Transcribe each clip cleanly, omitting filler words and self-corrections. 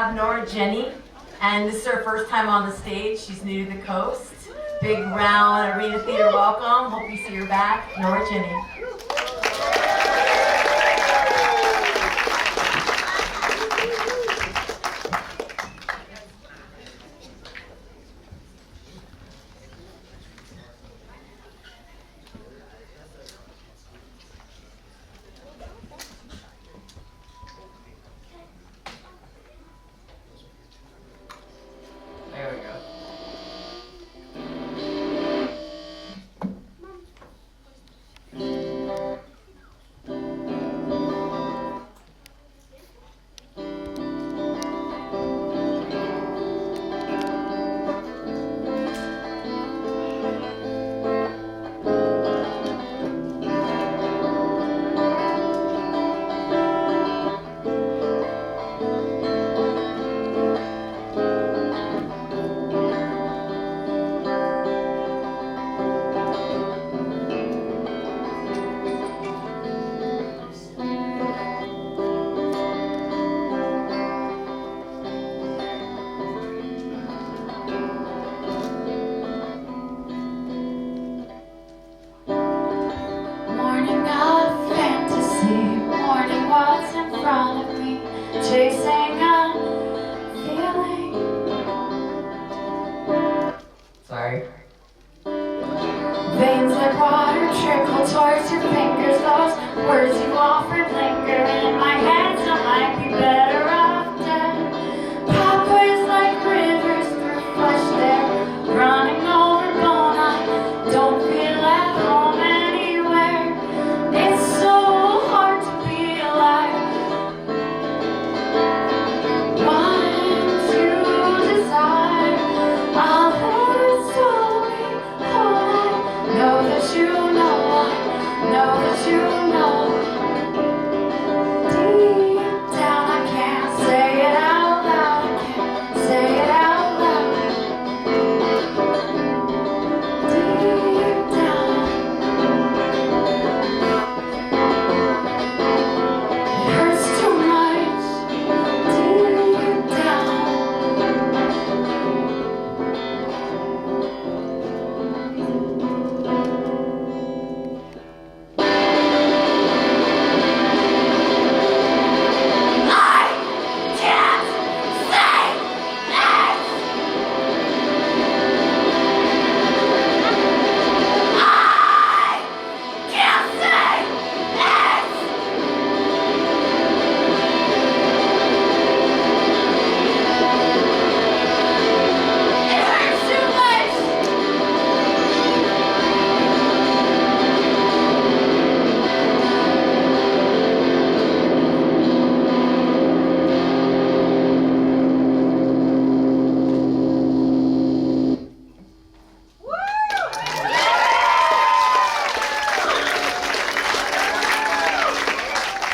have Nora Jenny, and this is her first time on the stage. She's new to the coast. Big round Arena Theater welcome. Hope you see her back, Nora Jenny. There we go. Morning of fantasy, morning what's in front of me, chasing a feeling. Sorry. Veins like water trickle towards your fingers, those words you offered linger in my head, so I might be better off dead. Pathways like rivers through flesh there, running over bone, I don't feel at home anywhere. It's so hard to be alive. Once you decide, I'll let it swallow me whole. I know that you know, I know that you know. Deep down, I can't say it out loud. I can't say it out loud. Deep down, it hurts too much. Deep down. I can't say it. I can't say it. It hurts too much.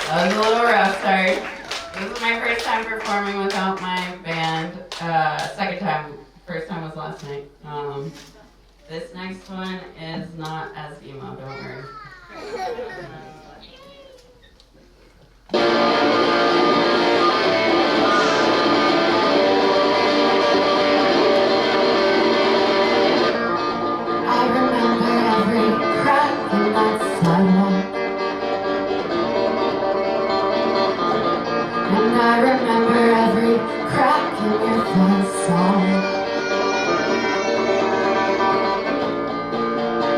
That was a little rough, sorry. This is my first time performing without my band. Second time. First time was last night. This next one is not as emo, don't worry. I remember every crack in that sidewalk, and I remember every crack in your facade.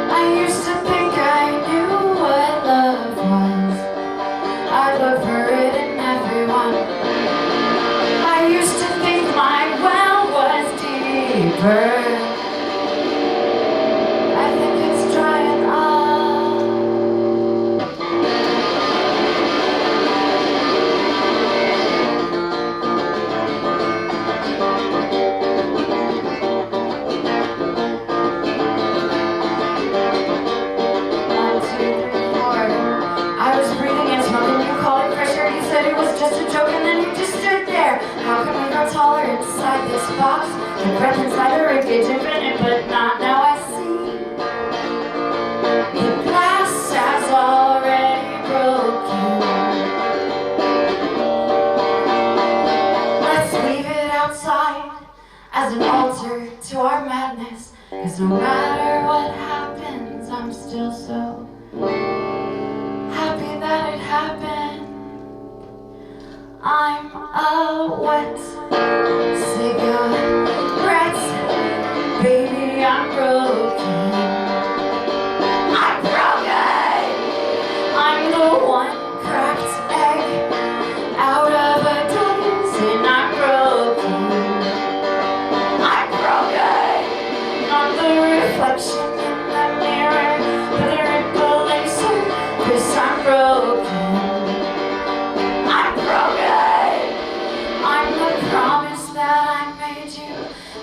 I used to think I knew what love was. I look for it in everyone. I used to think my well was deeper. I think it's drying up. One, two, three, four. I was breathing and smoking. You called it pressure. You said it was just a joke, and then you just stood there. How can we grow taller inside this box? The breath inside the wreckage, infinite, but not now. I see. The glass has already broken. Let's leave it 'cause no matter what happens, I'm still so happy that it happened. I'm a wet cigarette, baby, I'm broken. I'm broken. I'm the one cracked egg out of a dozen. I'm broken. I'm broken. Not the reflection in the mirror, but the rippling surface. I'm broken. I'm broken. I'm the promise that I made you,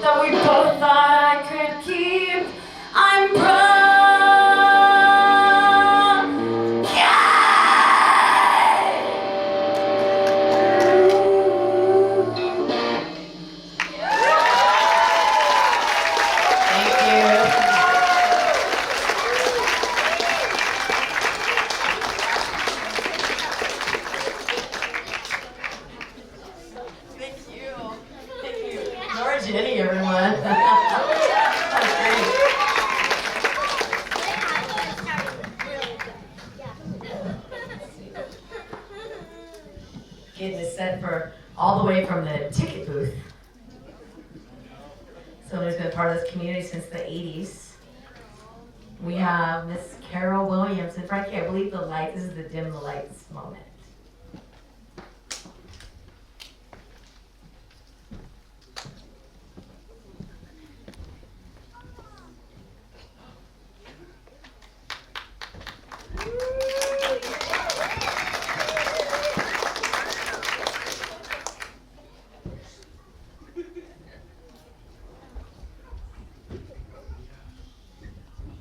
that we both thought I could keep. I'm broken. Nora Jenny, everyone. That's great. Getting this set for all the way from the ticket booth. Someone who's been part of this community since the 80s. We have Miss Carol Williams. And Frankie, I believe the light, this is the dim the lights moment.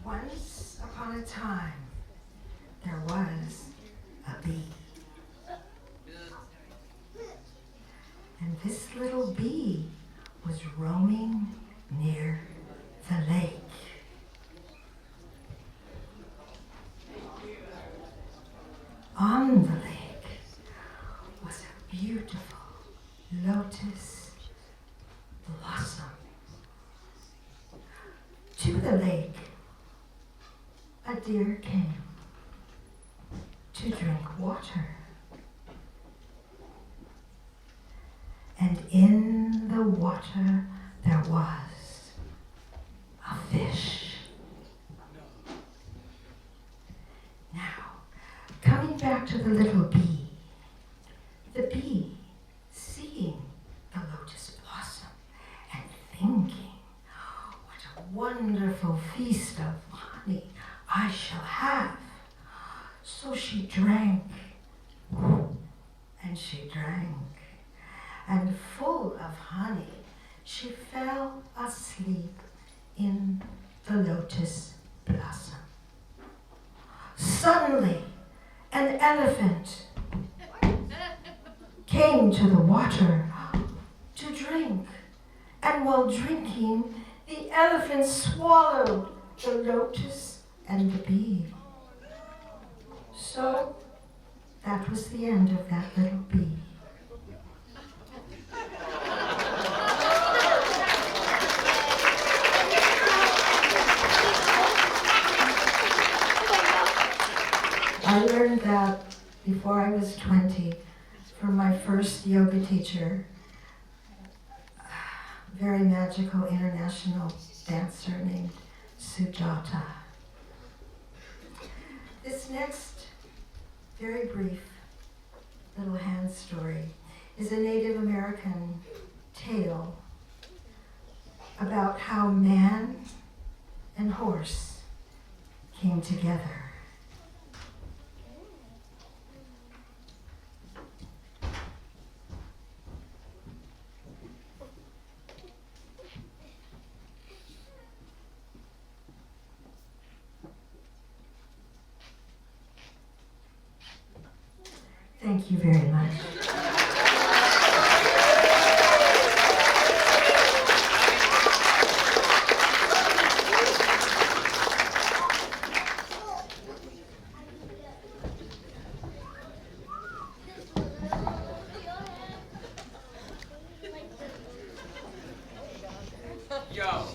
Once upon a time, there was a bee. And this little bee was roaming near the lake. On the lake was a beautiful lotus blossom. To the lake, a deer came to drink water. And in the water there was a fish. Now, coming back to the little bee, the bee, seeing the lotus blossom and thinking, what a wonderful feast of honey I shall have. So she drank, and she drank, and full of honey, she fell asleep in the lotus blossom. Suddenly, an elephant came to the water to drink, and while drinking, the elephant swallowed the lotus and the bee. So that was the end of that little bee. I learned that before I was 20 from my first yoga teacher, a very magical international dancer named Sujata. This next very brief little hand story is a Native American tale about how man and horse came together. Thank you very much. Yo.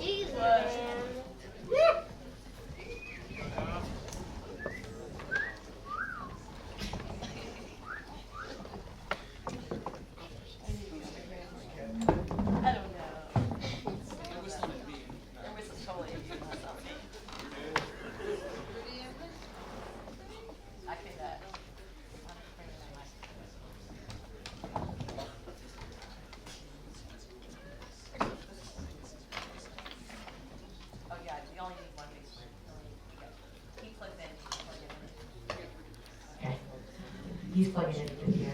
He's plugging in the video.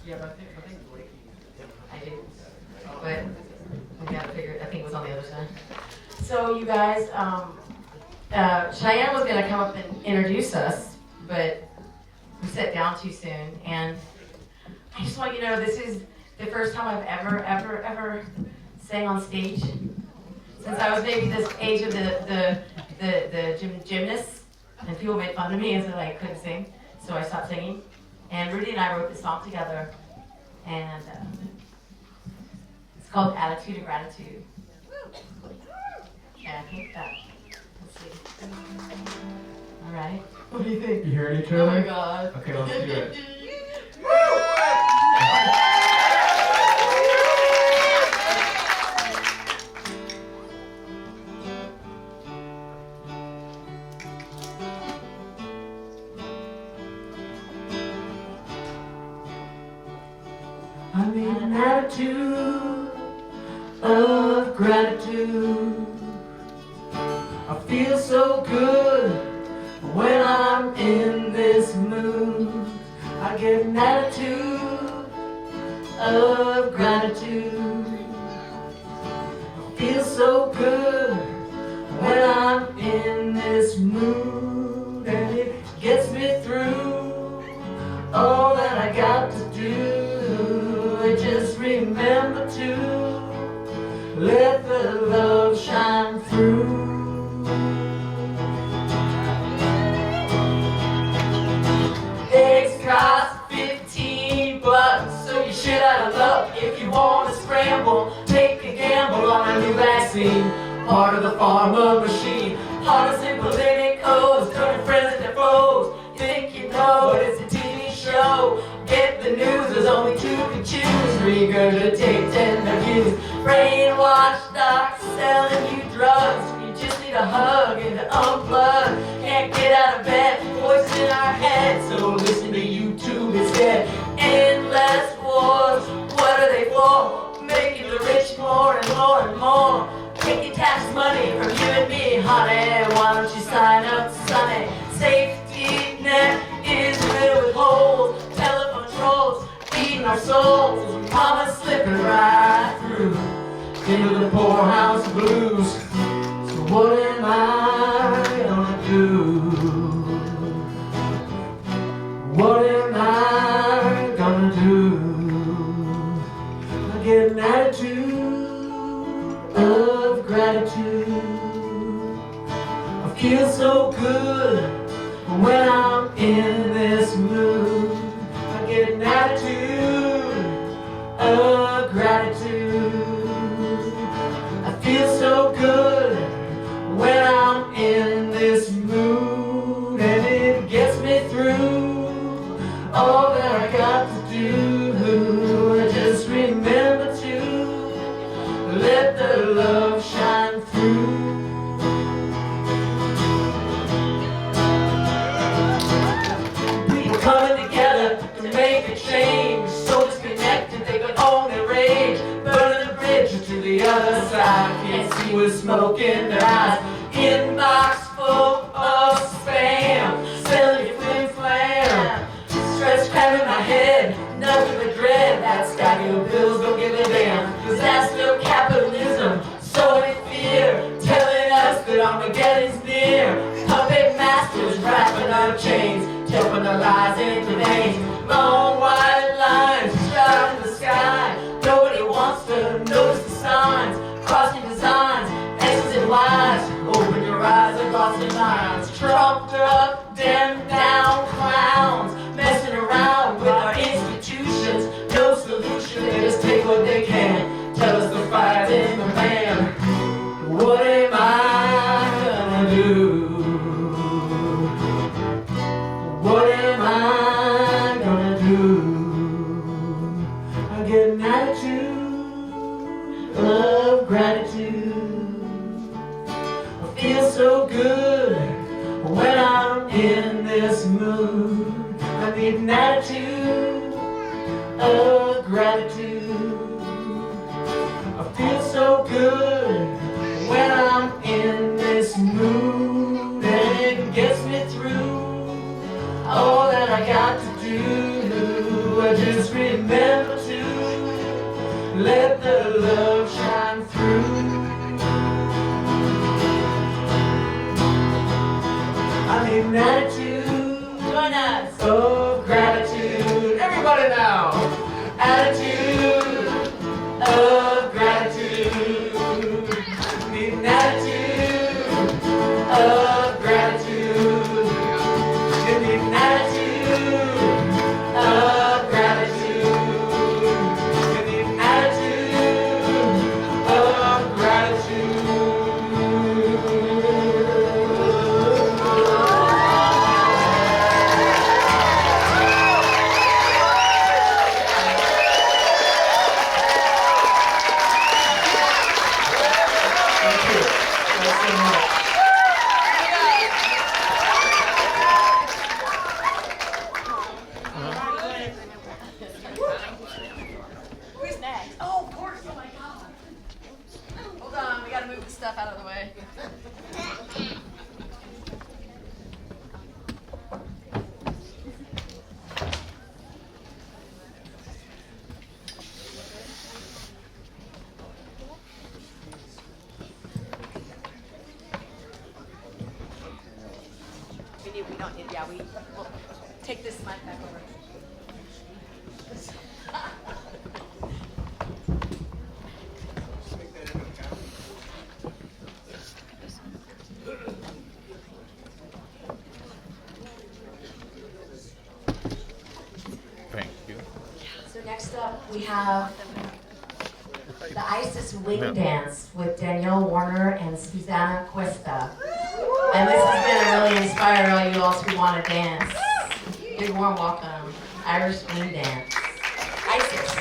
Yeah, but I think Blakey. I didn't, but we gotta figure it. I think it was on the other side. So you guys, Cheyenne was gonna come up and introduce us, but we sat down too soon. And I just want you to know this is the first time I've ever sang on stage since I was maybe this age of the gymnasts, and people made fun of me and said I couldn't sing, so I stopped singing. And Rudy and I wrote this song together, and it's called Attitude of Gratitude. And I think that, let's see. All right. What do you think? You heard each Oh other? my God. Okay, let's do it. I need an attitude of gratitude. I feel so good when I'm in this mood. I get an attitude of gratitude. I feel so good when I'm in this mood, and it gets me through all that I got to do. Just remember to let the love shine through. Eggs cost $15, so you shit out of luck if you want to scramble. Take a gamble on a new vaccine, part of the pharma machine. Partisan politicos, turning friends into foes. You think you know, but it's a TV show. Get the news, there's only two can choose. Regurgitate tender views. Brainwashed docs selling you drugs. You just need a hug and to unplug. Can't get out of bed, voices in our heads, so listen to YouTube instead. Endless wars, what are they for? Making the rich more and more and more. Taking tax money from you and me, honey. Why don't you sign up, Sonny? Safety net is filled with holes. Telephone trolls eating our souls. Mama slipping right through into the poorhouse blues. So what am I gonna do? What am I gonna do? I get an attitude of gratitude. I feel so good when I'm in this mood. I get an attitude of gratitude. I feel so good when I'm in this mood, and it gets me through all that I got to do. I just remember to let the love shine through. People coming together to make a change, so disconnected they could only rage. Burning the bridge to the other side, can't see with smoke in their eyes. Inbox full of spam, selling you flim flam. Stress cramming my head, nothing but dread. That stack of bills don't give a damn, cause that's still capitalism. Sowing fear, telling us that Armageddon's near. Puppet masters wrapping up chains, jumping the lies into names. Long white lines shrouding the sky. Nobody wants to notice the signs. Crossing designs, X's and Y's. Open your eyes and lost your minds. Trumped up, dimmed down clowns, messing around with our institutions. No solution, they just take what they can. Tell us the fire's in the man. What am I gonna do? What am I gonna do? I get an attitude of gratitude. I feel so good when I'm in this mood. I need an attitude of gratitude. I feel so good when I'm in this mood, and it gets me through all that I got to do. I just remember to let the love shine through. I need an attitude, Join us. of gratitude. Everybody now. Attitude of gratitude. Need an attitude of gratitude. You need an attitude of gratitude. You need an attitude of gratitude. Who's next? Oh, of course. Oh my God. Hold on, we gotta move the stuff out of the way. We don't need, yeah, we'll take this mic back over. Thank you. So next up, we have the ISIS Wing Dance with Danielle Warner and Susanna Cuesta. And this is gonna really inspire all you all to want to dance. Big warm welcome, Irish Wing Dance. ISIS.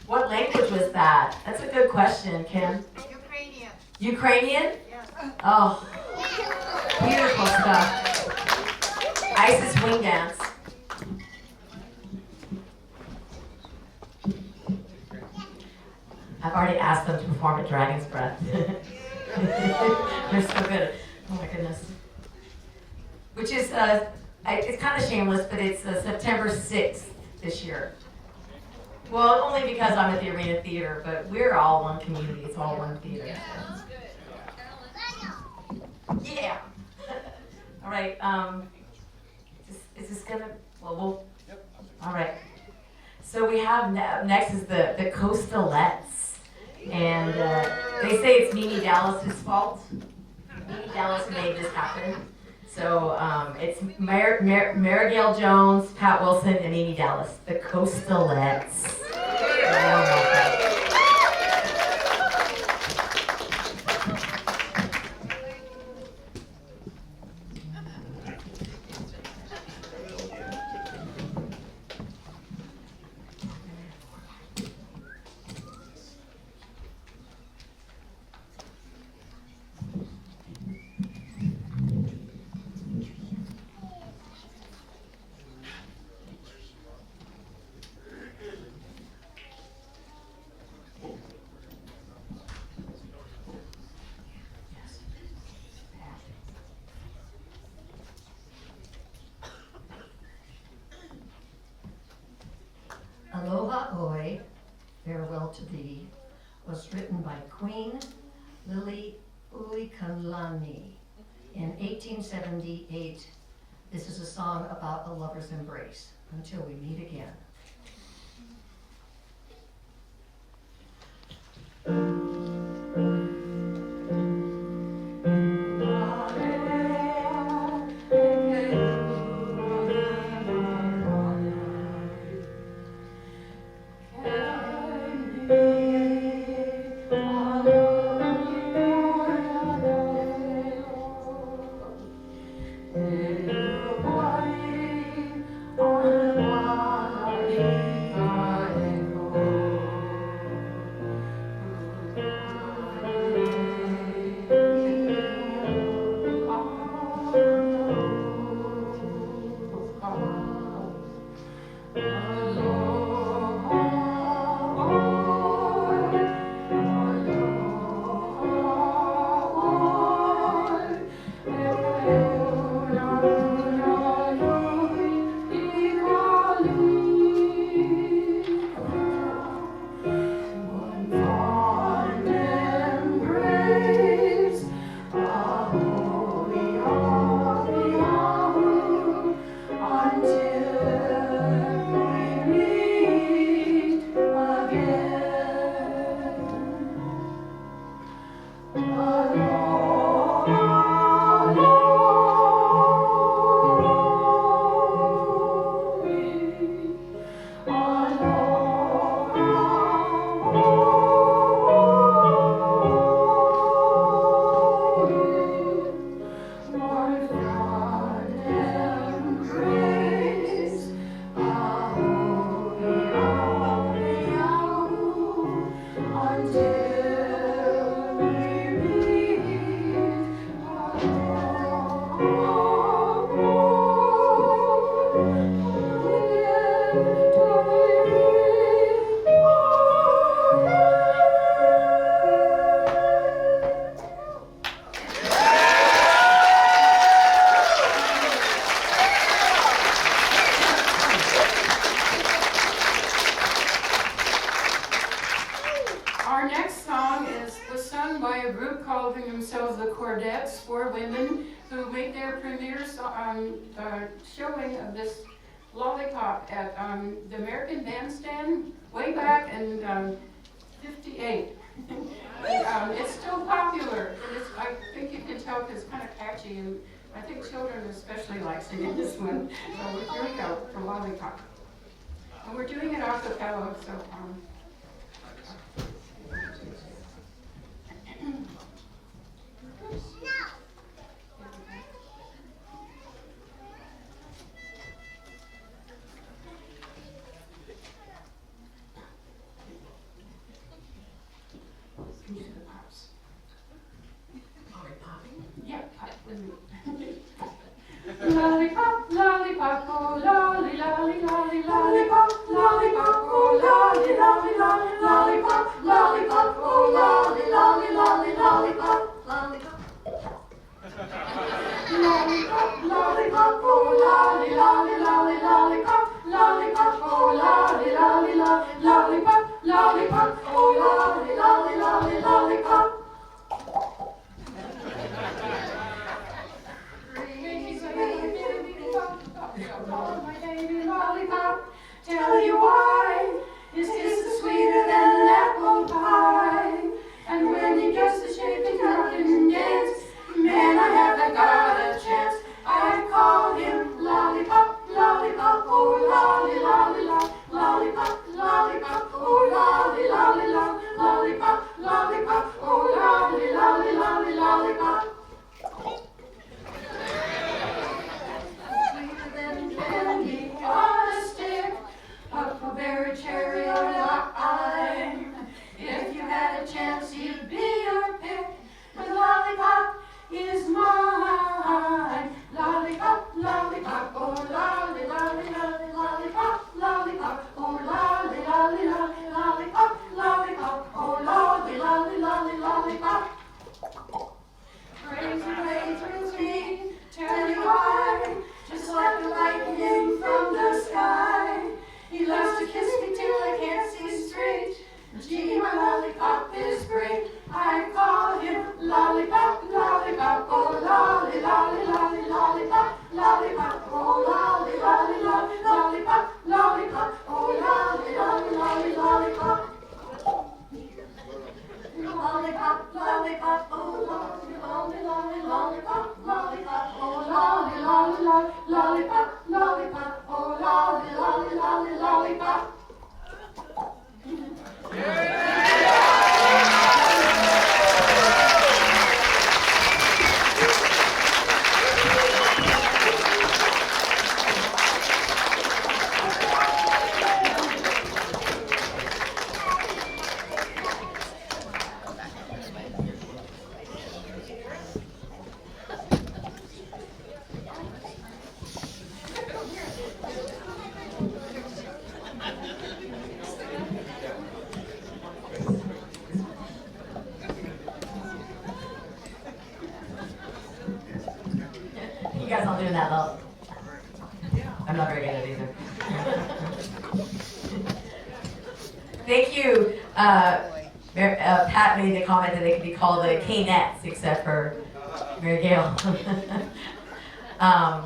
What language was that? That's a good question, Kim. Ukrainian. Ukrainian? Yes. Oh, beautiful stuff. Isis wing dance. I've already asked them to perform at Dragon's Breath. They're so good. Oh my goodness. Which is, it's kind of shameless, but it's September 6th this year. Well, only because I'm at the Arena Theater, but we're all one community. It's all one theater. Yeah. All right. Is this gonna? Well, all right. So we have next is the Coastalettes, and they say it's Mimi Dallas's fault. Mimi Dallas made this happen. So it's Marigale Jones, Pat Wilson, and Mimi Dallas, the Coastalettes. Aloha Oi, Farewell to Thee, was written by Queen Lili Ulikulani in 1878. This is a song about a lover's embrace. Until we meet again. Our next song was sung by a group calling themselves the Cordettes, four women who made their premiere showing of this lollipop at the American Bandstand way back in '58. It's still popular. I think you can tell because it's kind of catchy, and I think children especially like singing this one. So here we go for Lollipop. And we're doing it a cappella, so that though. I'm not very good at it either. Thank you. Pat made the comment that they could be called the K-Nets, except for Mary Gail. I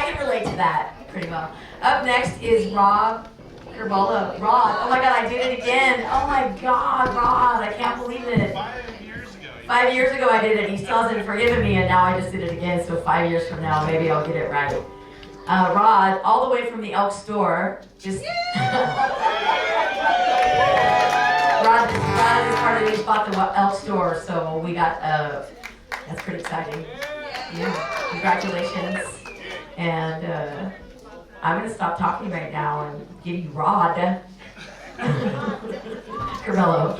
can relate to that pretty well. Up next is Rob Kerbola. Rod, oh my God, I did it again. Oh my God, Rod, I can't believe it. 5 years ago I did it. He still hasn't forgiven me, and now I just did it again. So 5 years from now, maybe I'll get it right. Rod, all the way from the Elk store. Just Rod is part of the bought the Elk store, so we got that's pretty exciting. Yeah, congratulations. And I'm gonna stop talking right now and give you Rod Carmelo.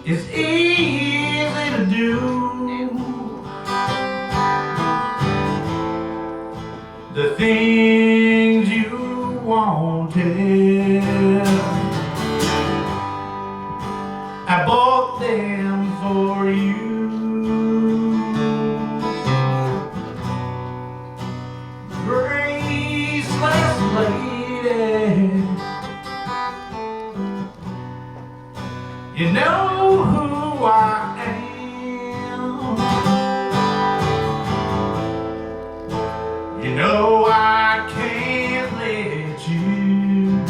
It's easy to do. The things you wanted, I bought them for you. Graceless lady, you know who I am. You know I can't let you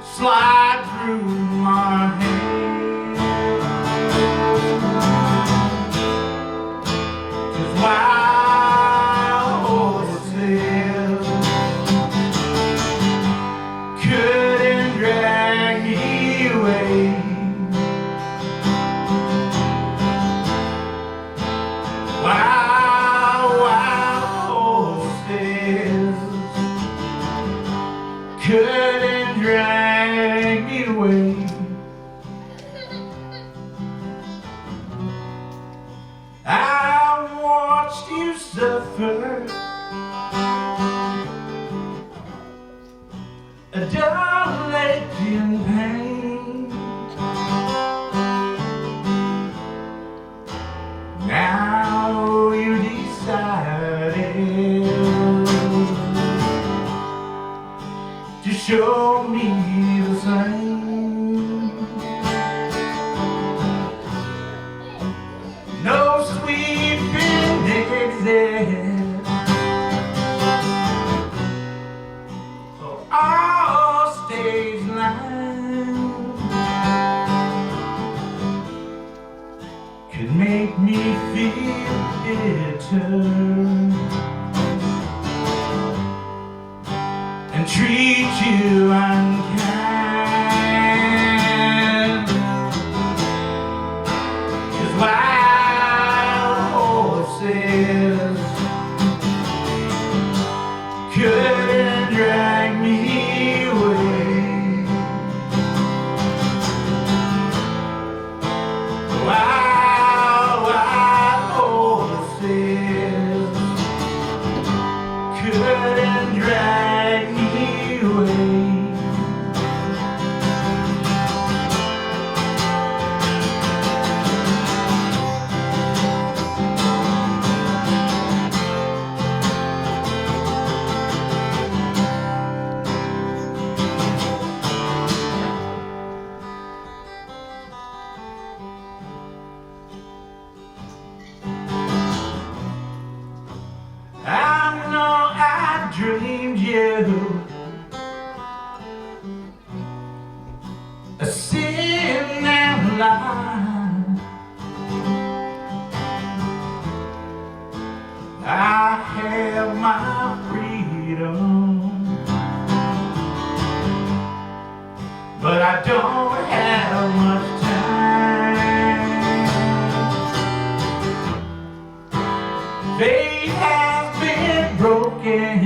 slide through my hands. 'Cause wild horses couldn't drag me away. Wild horses couldn't drag me away. I watched you suffer a dull aching pain. Now you decided to show me the same. No sweet exit for all stage lines could make me feel bitter and treat you unkind. 'Cause wild horses couldn't drag me away. Wild horses couldn't drag me away. I know I dreamed you a sin and lie. I have my freedom, but I don't have much time. Fate has been broken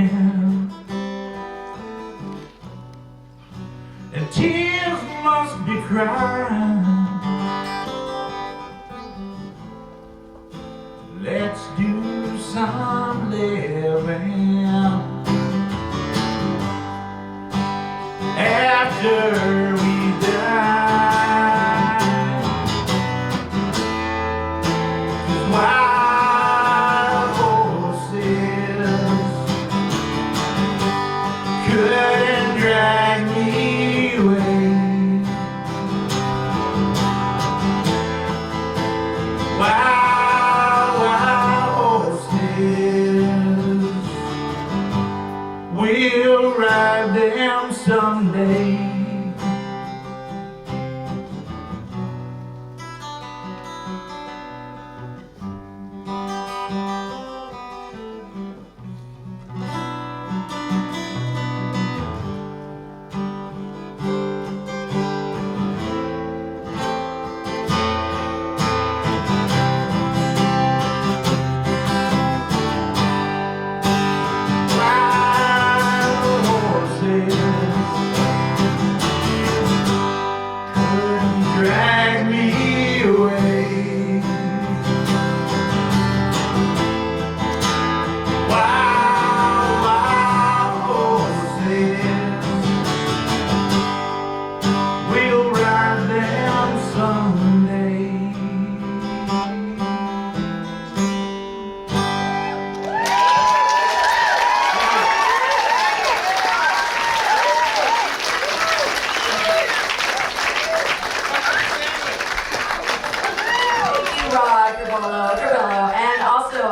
crying. Let's do some living after we die. 'Cause wild horses couldn't drag me away. Wild, wild horses, we'll ride them someday. Wild horses couldn't drag me away. Wild, wild horses, we'll ride them someday. Thank you, Rod Cabello, and also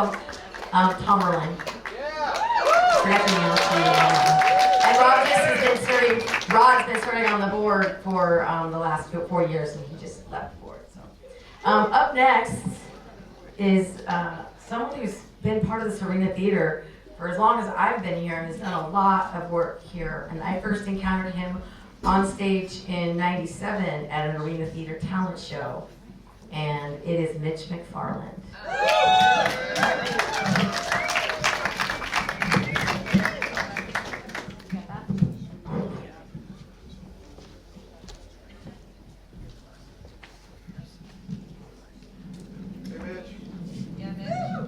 Tom Merlin. Forgot to announce you. And Rod's been serving on the board for the last 4 years, and he just left the board. So, up next is someone who's been part of the Serena Theater for as long as I've been here and has done a lot of work here. And I first encountered him on stage in '97 at an Arena Theater talent show. And it is Mitch McFarland.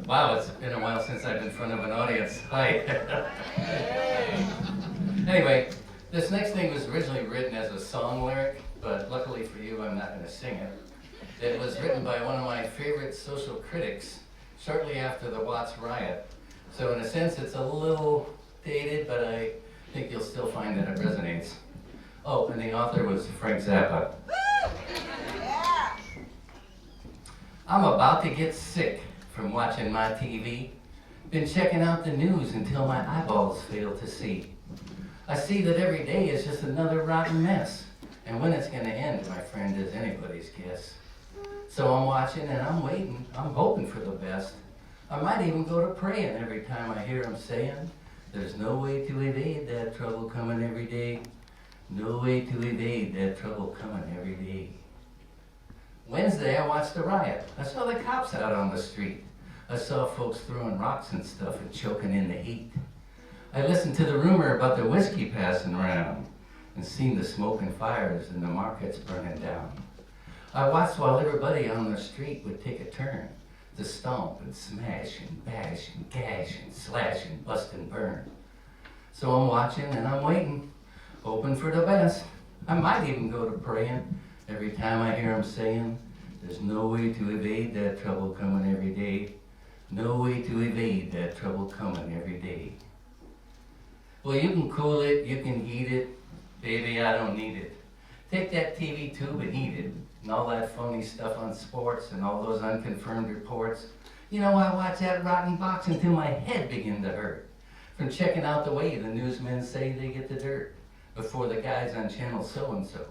Wow, it's been a while since I've been in front of an audience. Hi. Anyway, this next thing was originally written as a song lyric, but luckily for you, I'm not going to sing it. It was written by one of my favorite social critics shortly after the Watts riot. So in a sense, it's a little dated, but I think you'll still find that it resonates. Oh, and the author was Frank Zappa. I'm about to get sick from watching my TV. Been checking out the news until my eyeballs fail to see. I see that every day is just another rotten mess. And when it's gonna end, my friend, is anybody's guess. So I'm watching and I'm waiting, I'm hoping for the best. I might even go to praying every time I hear him saying, there's no way to evade that trouble coming every day. No way to evade that trouble coming every day. Wednesday, I watched the riot. I saw the cops out on the street. I saw folks throwing rocks and stuff and choking in the heat. I listened to the rumor about the whiskey passing around and seen the smoke and fires and the markets burning down. I watched while everybody on the street would take a turn to stomp and smash and bash and gash and slash and bust and burn. So I'm watching and I'm waiting, hoping for the best. I might even go to praying every time I hear him saying, there's no way to evade that trouble coming every day. No way to evade that trouble coming every day. Well, you can cool it, you can heat it. Baby, I don't need it. Take that TV tube and eat it. And all that phony stuff on sports and all those unconfirmed reports. You know, I watch that rotten box until my head begin to hurt. From checking out the way the newsmen say they get the dirt before the guys on channel so-and-so.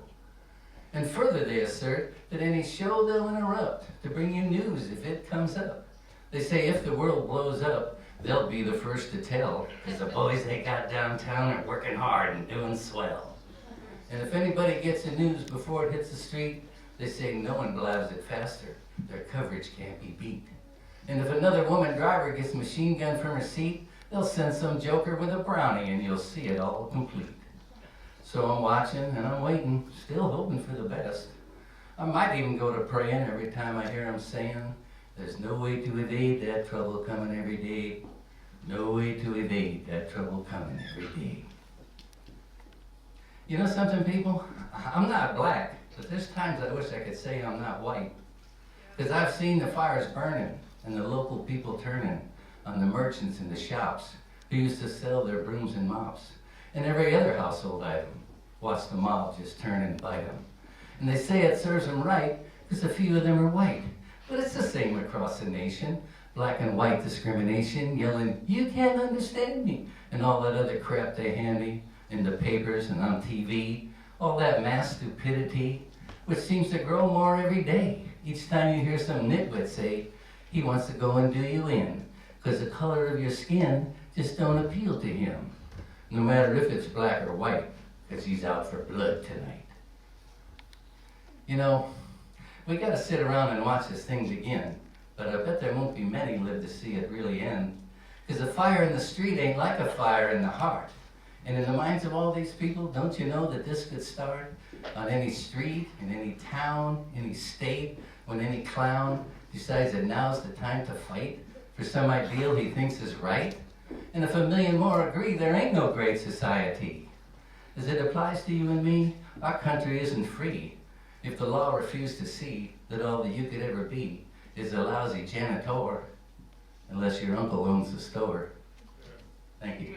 And further they assert that any show they'll interrupt to bring you news if it comes up. They say if the world blows up, they'll be the first to tell, because the boys they got downtown are working hard and doing swell. And if anybody gets the news before it hits the street, they say no one blabs it faster. Their coverage can't be beat. And if another woman driver gets machine gunned from her seat, they'll send some joker with a brownie and you'll see it all complete. So I'm watching and I'm waiting, still hoping for the best. I might even go to praying every time I hear him saying, there's no way to evade that trouble coming every day. No way to evade that trouble coming every day. You know something, people? I'm not black, but there's times I wish I could say I'm not white. Because I've seen the fires burning and the local people turning on the merchants in the shops who used to sell their brooms and mops. And every other household item. Watch the mob just turn and bite them. And they say it serves them right because a few of them are white. But it's the same across the nation. Black and white discrimination, yelling, you can't understand me, and all that other crap they handy in the papers and on TV. All that mass stupidity, which seems to grow more every day. Each time you hear some nitwit say, he wants to go and do you in, because the color of your skin just don't appeal to him. No matter if it's black or white, because he's out for blood tonight. You know, we gotta sit around and watch this thing begin, but I bet there won't be many live to see it really end. Because a fire in the street ain't like a fire in the heart. And in the minds of all these people, don't you know that this could start on any street, in any town, any state, when any clown decides that now's the time to fight for some ideal he thinks is right? And if a million more agree, there ain't no great society. As it applies to you and me, our country isn't free if the law refused to see that all that you could ever be is a lousy janitor, unless your uncle owns the store. Thank you.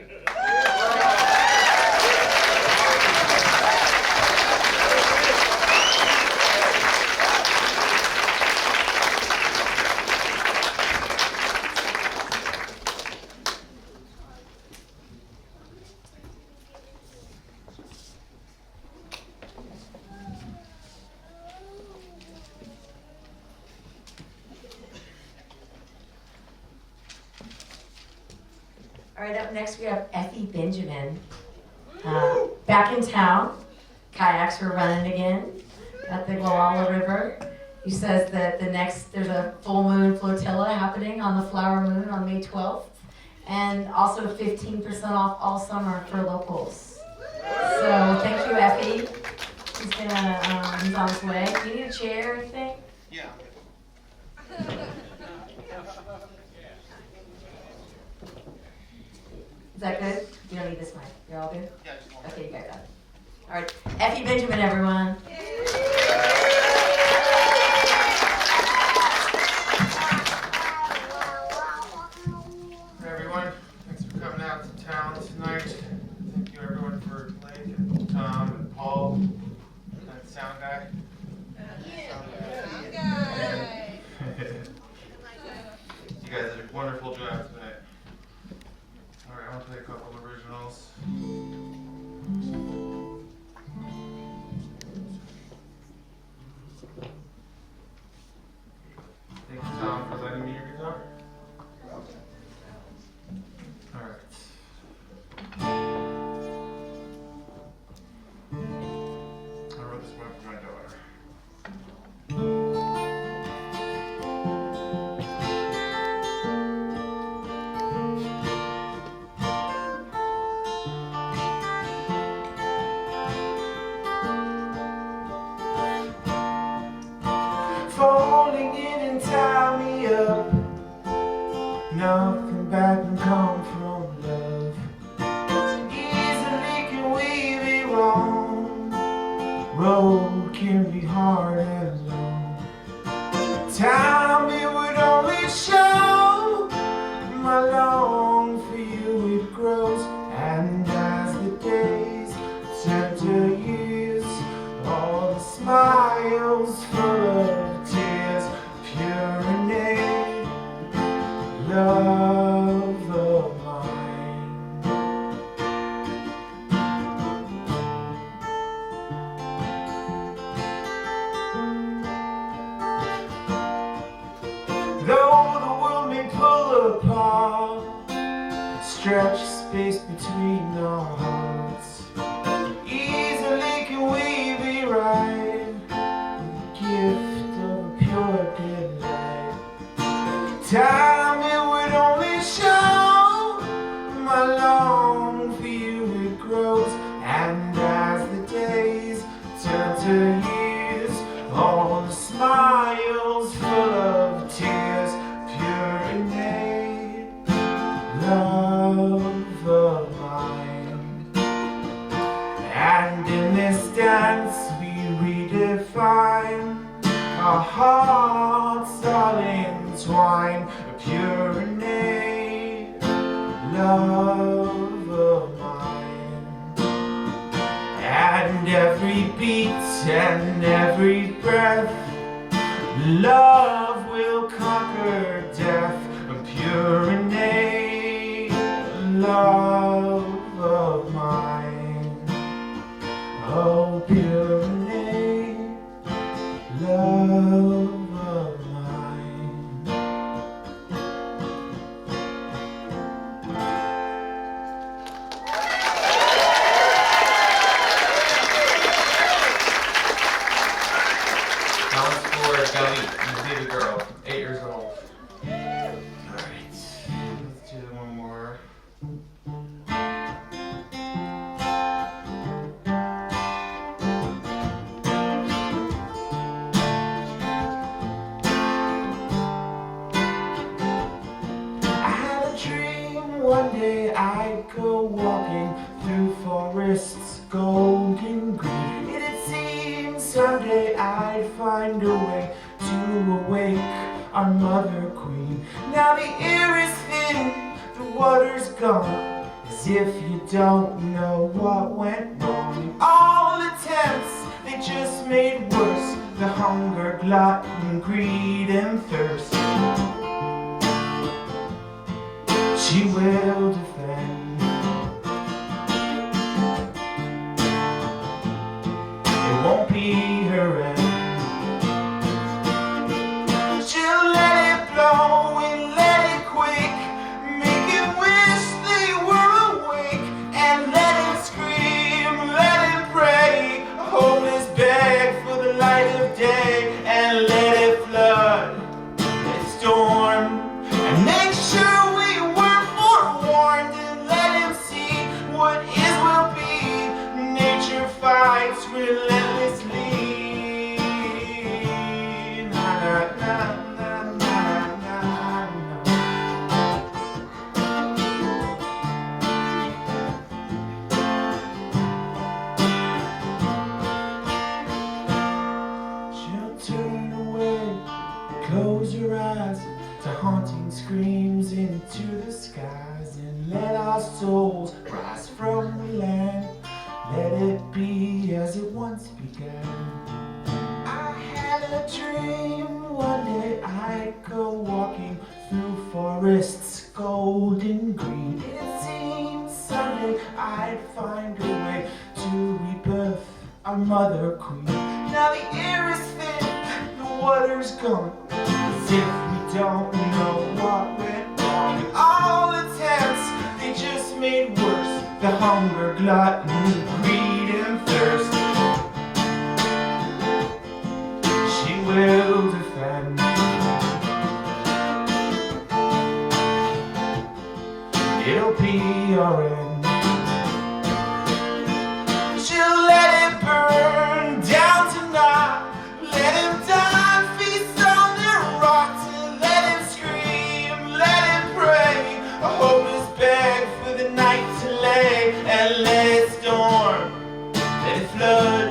All right, up next we have Effie Benjamin. Back in town, kayaks were running again at the Gualala River. He says that there's a full moon flotilla happening on the Flower Moon on May 12th, and also 15% off all summer for locals. So thank you, Effie. He's on his way. Do you need a chair or anything? Yeah. Is that good? You don't need this mic. You're all good? Yeah, just one. Okay, you guys got it. All right, Effie Benjamin, everyone. Hey everyone, thanks for coming out to town tonight. Thank you everyone for Blake and Tom and Paul and that sound guy. You guys did a wonderful job tonight. Alright, I want to play a couple of originals. Thank you, Tom, for letting me your guitar. Alright. I wrote this one for my daughter. Falling in and tie me up. Nothing bad can come from love. Easily can we be wrong. Road can be hard and long. Time it would only show. My long for you it grows. And as the days turn to years, all the smiles full of tears, pure innate love of mine. Though the world may pull apart, stretch space between our hearts, easily can we be right, with the gift of a pure delight. Time it would only show. My long for you it grows, and as all entwined, pure innate love of mine. And every beat and every breath, love will conquer death, pure innate love of mine. Oh, pure innate love of mine. That one's for Galit, the baby girl, 8 years old. Alright, let's do one more. I had a dream one day I'd go walking through forests golden green. It had seemed someday I'd find a way to awake our mother queen. Now the air is thin, the water's gone, as if you don't know what went wrong. All attempts, they just made worse, the hunger, glutton, greed, and thirst. She will defend. It won't be her end. She'll let it blow and let it quake, make it wish they were awake, and let it scream, let it pray, hopeless beg for the light of day, and let it flood, let it storm, and make sure we weren't forewarned, and let him see what is will be. Nature fights relentlessly. Na, na, na, na, na, na, na. She'll turn away, close her eyes to haunting screams into the skies, and let our souls rise from the land. Let it be as it once began. I had a dream one day I'd go walking through forests golden green. It seemed someday I'd find a way to rebirth our mother queen. Now the air is thin, the water's gone, as if we don't know what went wrong. And all attempts, they just made worse, the hunger, gluttony, greed, and thirst. She will defend. It'll be our end. She'll let it burn down tonight, let him die, feast on their rocks, and let him scream, let him pray, a hopeless beg for the night to lay, and let it storm, let it flood,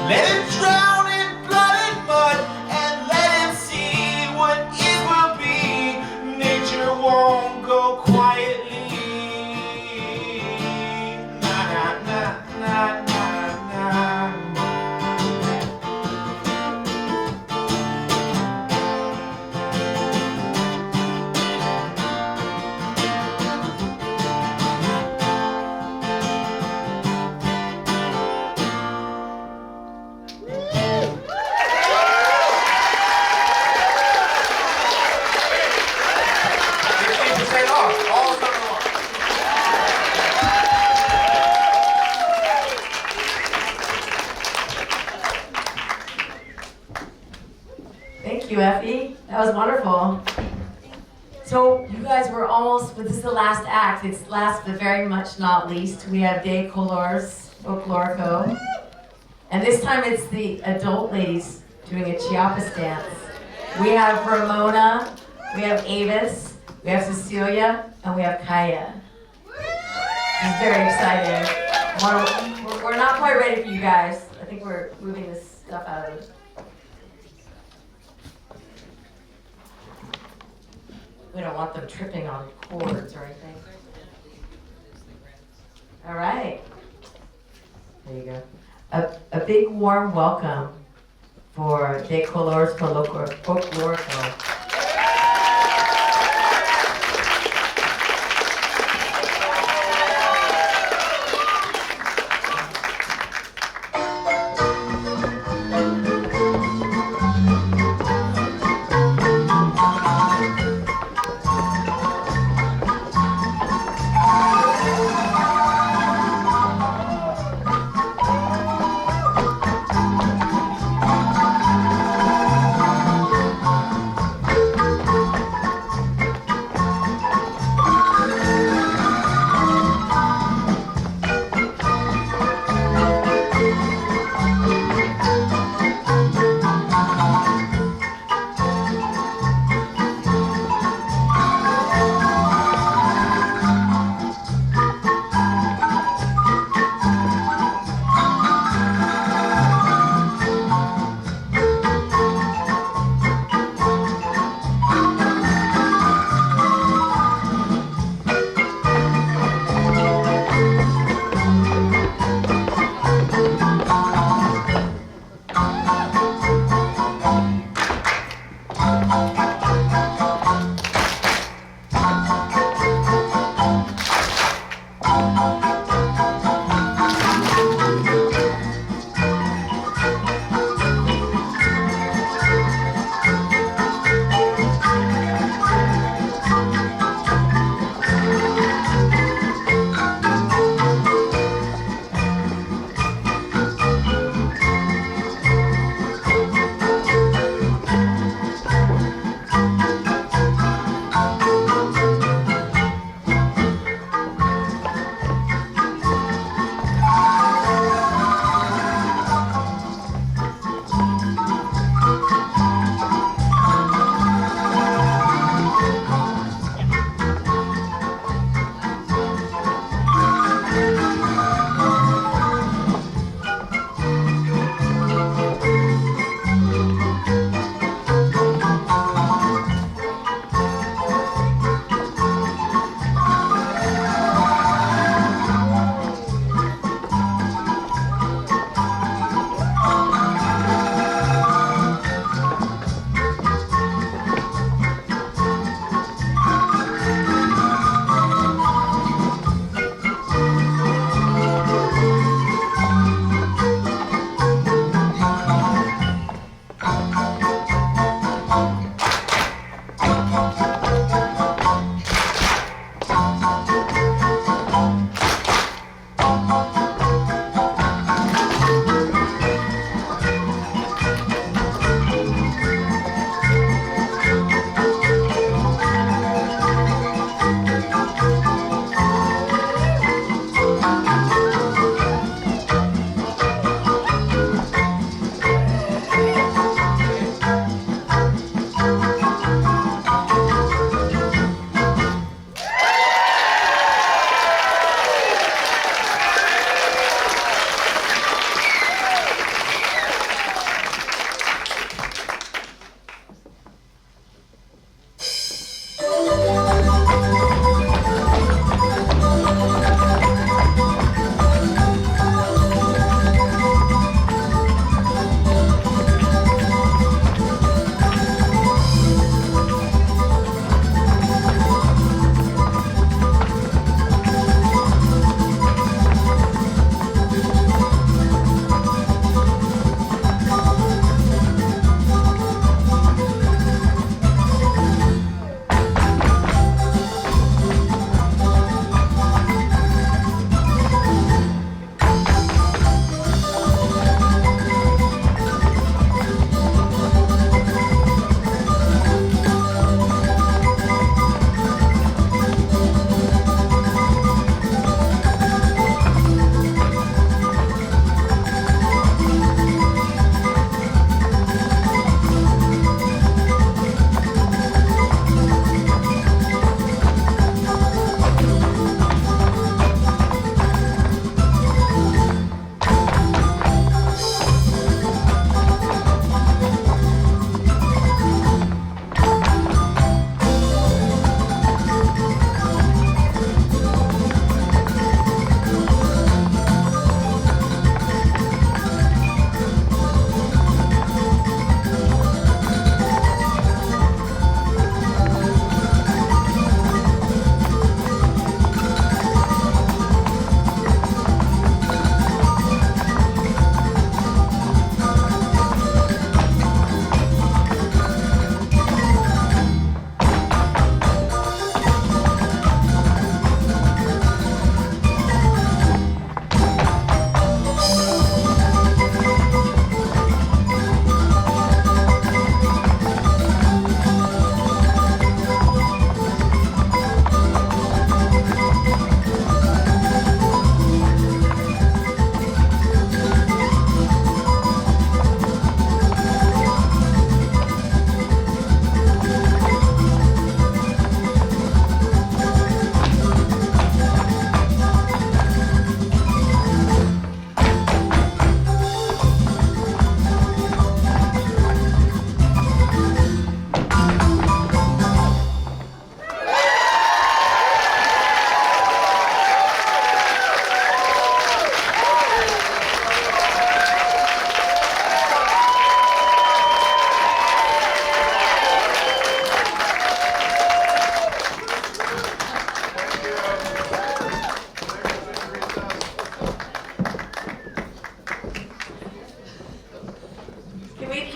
let it drown in blood and mud, and let him see what it will be. Nature won't go quietly. Na na na na na na. Thank you, Effie. That was wonderful. So you guys were almost, but this is the last act. It's last but very much not least. We have De Colors Folklorico. And this time it's the adult ladies doing a Chiapas dance. We have Ramona, we have Avis, we have Cecilia, and we have Kaya. It's very exciting. We're not quite ready for you guys. I think we're moving this stuff out of it. We don't want them tripping on cords or anything. All right. There you go. A big warm welcome for De Colors Folklorico.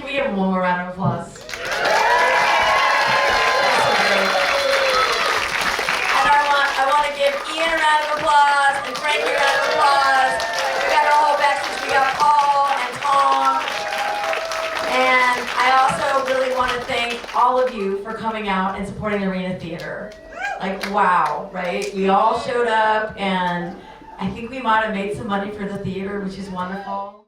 we give them one more round of applause? And I want to give Ian a round of applause and Frankie a round of applause. We got our whole backstage. We got Paul and Tom. And I also really want to thank all of you for coming out and supporting the Arena Theater. Like, wow, right? We all showed up, and I think we might have made some money for the theater, which is wonderful.